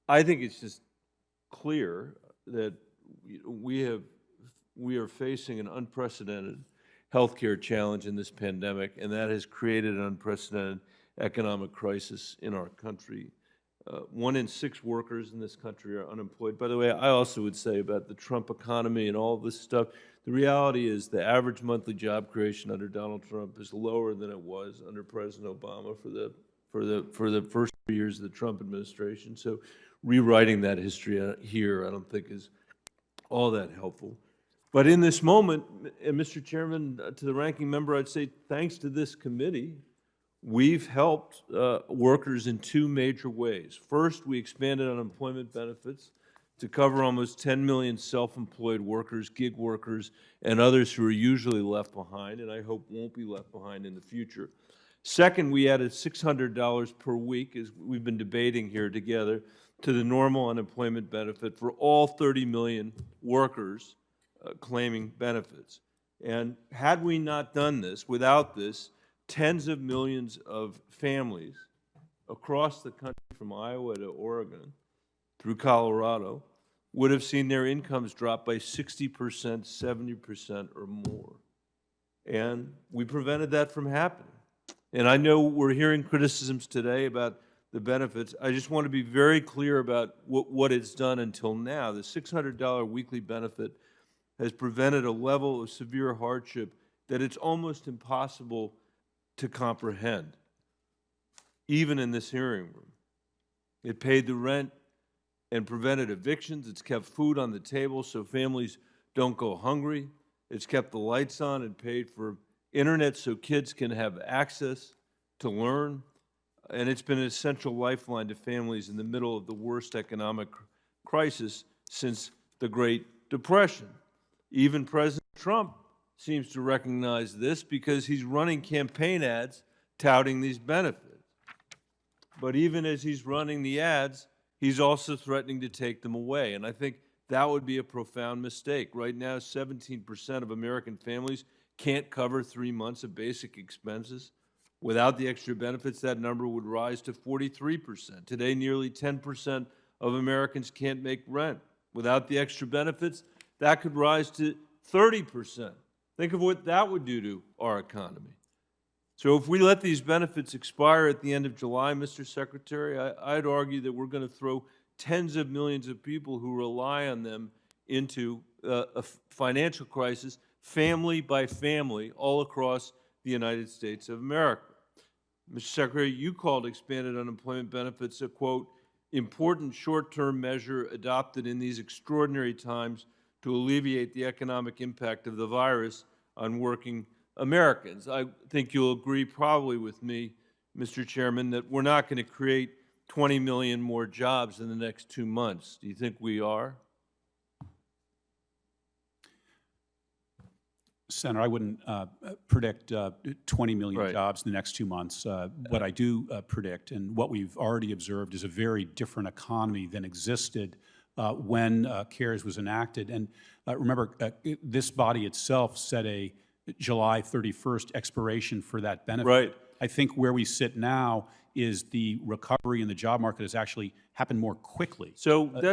I think it's just clear that we are facing an unprecedented healthcare challenge in this pandemic, and that has created an unprecedented economic crisis in our country. 1 in 6 workers in this country are unemployed. By the way, I also would say about the Trump economy and all this stuff, the reality is the average monthly job creation under Donald Trump is lower than it was under President Obama for the first 3 years of the Trump administration. So rewriting that history here, I don't think is all that helpful. But in this moment, and Mr. Chairman, to the ranking member, I'd say thanks to this committee, we've helped workers in 2 major ways. First, we expanded unemployment benefits to cover almost 10 million self-employed workers, gig workers, and others who are usually left behind, and I hope won't be left behind in the future. Second, we added $600 per week, as we've been debating here together, to the normal unemployment benefit for all 30 million workers claiming benefits. And had we not done this, without this, tens of millions of families across the country from Iowa to Oregon through Colorado would have seen their incomes drop by 60%, 70% or more. And we prevented that from happening. And I know we're hearing criticisms today about the benefits. I just want to be very clear about what it's done until now. The $600 weekly benefit has prevented a level of severe hardship that it's almost impossible to comprehend, even in this hearing room. It paid the rent and prevented evictions. It's kept food on the table so families don't go hungry. It's kept the lights on and paid for internet so kids can have access to learn. And it's been an essential lifeline to families in the middle of the worst economic crisis since the Great Depression. Even President Trump seems to recognize this because he's running campaign ads touting these benefits. But even as he's running the ads, he's also threatening to take them away. And I think that would be a profound mistake. Right now, 17% of American families can't cover 3 months of basic expenses. Without the extra benefits, that number would rise to 43%. Today, nearly 10% of Americans can't make rent. Without the extra benefits, that could rise to 30%. Think of what that would do to our economy. So if we let these benefits expire at the end of July, Mr. Secretary, I'd argue that we're going to throw tens of millions of people who rely on them into a financial crisis, family by family, all across the United States of America. Mr. Secretary, you called expanded unemployment benefits a, quote, important short-term measure adopted in these extraordinary times to alleviate the economic impact of the virus on working Americans. I think you'll agree probably with me, Mr. Chairman, that we're not going to create 20 million more jobs in the next 2 months. Do you think we are? Senator, I wouldn't predict 20 million Right. jobs in the next 2 months. What I do predict, and what we've already observed, is a very different economy than existed when CARES was enacted. And remember, this body itself set a July 31st expiration for that benefit. Right. I think where we sit now is the recovery in the job market has actually happened more quickly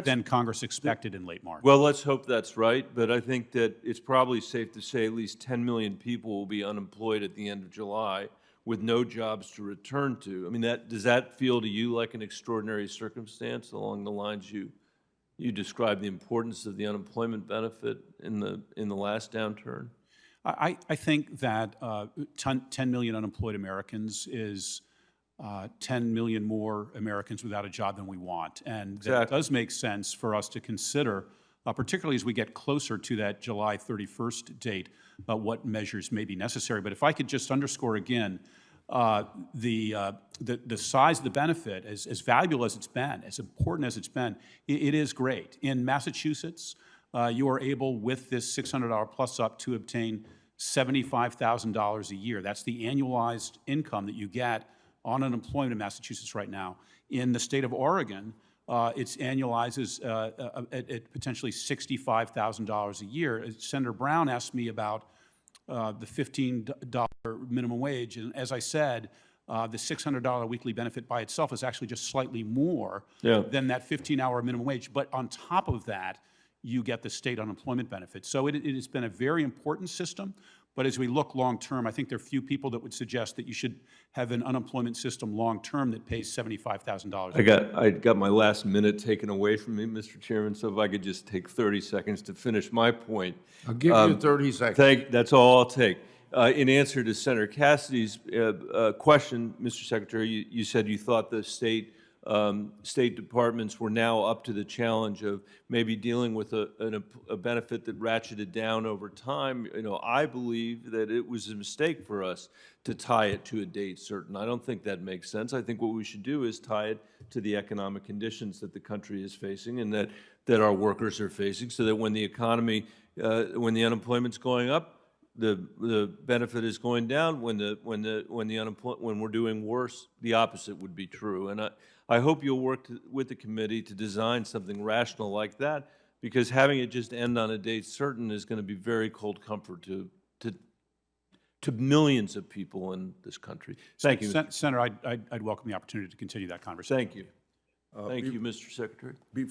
than Congress expected in late March. Well, let's hope that's right, but I think that it's probably safe to say at least 10 million people will be unemployed at the end of July with no jobs to return to. I mean, does that feel to you like an extraordinary circumstance along the lines you described the importance of the unemployment benefit in the last downturn? I think that 10 million unemployed Americans is 10 million more Americans without a job than we want. And Exactly. That does make sense for us to consider, particularly as we get closer to that July 31st date, what measures may be necessary. But if I could just underscore again, the size of the benefit, as valuable as it's been, as important as it's been, it is great. In Massachusetts, you are able, with this $600 plus up, to obtain $75,000 a year. That's the annualized income that you get on unemployment in Massachusetts right now. In the state of Oregon, it annualizes at potentially $65,000 a year. Senator Brown asked me about the $15 minimum wage, and as I said, the $600 weekly benefit by itself is actually just slightly more Yeah. than that 15-hour minimum wage. But on top of that, you get the state unemployment benefit. So it has been a very important system. But as we look long-term, I think there are few people that would suggest that you should have an unemployment system long-term that pays $75,000. I got my last minute taken away from me, Mr. Chairman, so if I could just take 30 seconds to finish my point. I'll give you 30 seconds. That's all I'll take. In answer to Senator Cassidy's question, Mr. Secretary, you said you thought the state departments were now up to the challenge of maybe dealing with a benefit that ratcheted down over time. I believe that it was a mistake for us to tie it to a date certain. I don't think that makes sense. I think what we should do is tie it to the economic conditions that the country is facing and that our workers are facing, so that when the economy, when the unemployment's going up, the benefit is going down. When we're doing worse, the opposite would be true. And I hope you'll work with the committee to design something rational like that, because having it just end on a date certain is going to be very cold comfort to millions of people in this country. Thank you. Senator, I'd welcome the opportunity to continue that conversation. Thank you. Thank you, Mr. Secretary.